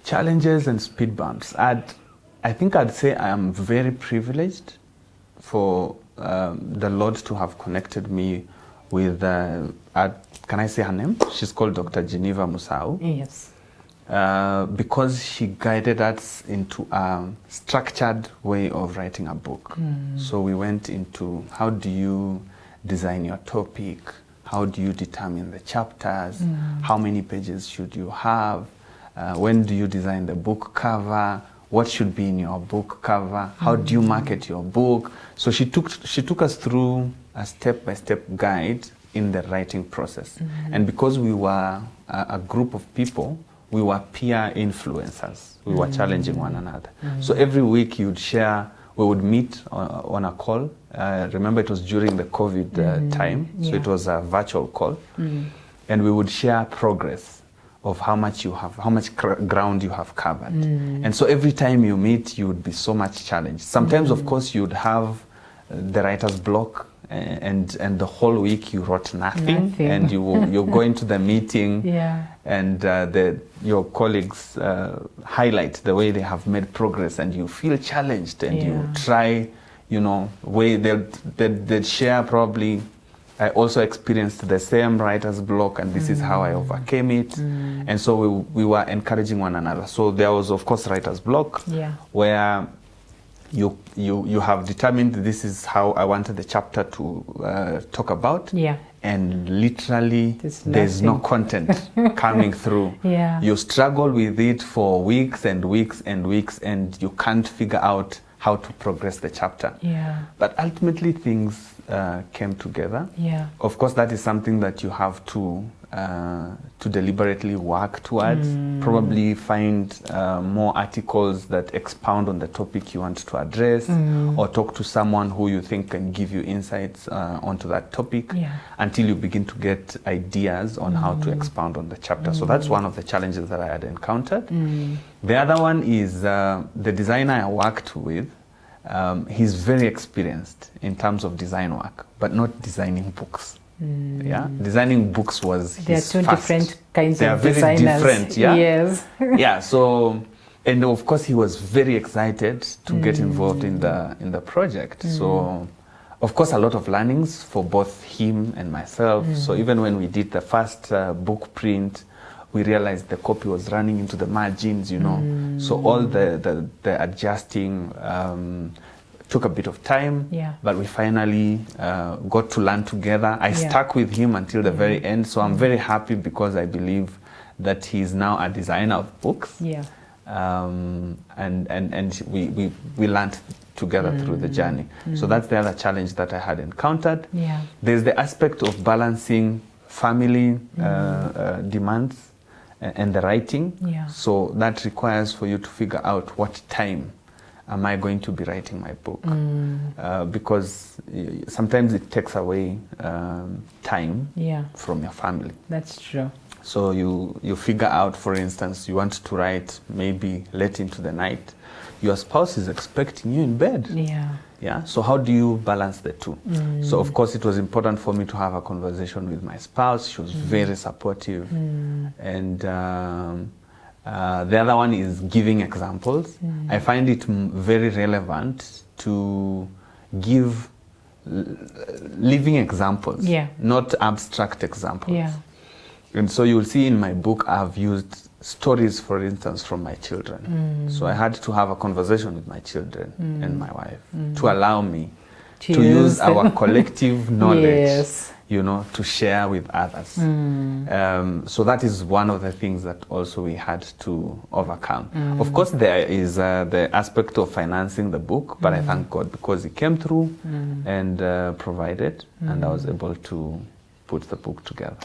Challenges and speed bumps. I think I'd say I am very privileged for the Lord to have connected me with, can I say her name? She's called Dr. Geneva Musau. Yes. Because she guided us into a structured way of writing a book. So we went into how do you design your topic, how do you determine the chapters, how many pages should you have, when do you design the book cover, what should be in your book cover, how do you market your book. So she took us through a step-by-step guide in the writing process. And because we were a group of people, we were peer influencers. We were challenging one another. So every week you'd share, we would meet on a call. Remember it was during the COVID time, so it was a virtual call. And we would share progress of how much you have, how much ground you have covered. And so every time you meet, you would be so much challenged. Sometimes, of course, you'd have the writer's block, and the whole week you wrote nothing. And you go into the meeting, and your colleagues highlight the way they have made progress, and you feel challenged, and you try, they'd share probably, I also experienced the same writer's block, and this is how I overcame it. And so we were encouraging one another. So there was, of course, writer's block, where you have determined this is how I wanted the chapter to talk about. And literally there's no content coming through. You struggle with it for weeks and weeks and weeks, and you can't figure out how to progress the chapter. But ultimately things came together. Of course, that is something that you have to deliberately work towards. Probably find more articles that expound on the topic you want to address, or talk to someone who you think can give you insights onto that topic, until you begin to get ideas on how to expound on the chapter. So that's one of the challenges that I had encountered. The other one is the designer I worked with. He's very experienced in terms of design work, but not designing books. Designing books was his There are two different kinds of designers. They are very different, Yes. So, and of course he was very excited to get involved in the project. So, of course, a lot of learnings for both him and myself. So even when we did the first book print, we realized the copy was running into the margins, So all the adjusting took a bit of time, but we finally got to learn together. I stuck with him until the very end, so I'm very happy because I believe that he's now a designer of books. And we learned together through the journey. So that's the other challenge that I had encountered. There's the aspect of balancing family demands and the writing. So that requires for you to figure out what time am I going to be writing my book? Because sometimes it takes away time from your family. That's true. So you figure out, for instance, you want to write maybe late into the night. Your spouse is expecting you in bed. So how do you balance the two? So of course it was important for me to have a conversation with my spouse. She was very supportive. And the other one is giving examples. I find it very relevant to give living examples, not abstract examples. And so you'll see in my book, I've used stories, for instance, from my children. So I had to have a conversation with my children and my wife to allow me to use our collective knowledge, to share with others. So that is one of the things that also we had to overcome. Of course, there is the aspect of financing the book, but I thank God because He came through and provided, and I was able to put the book together.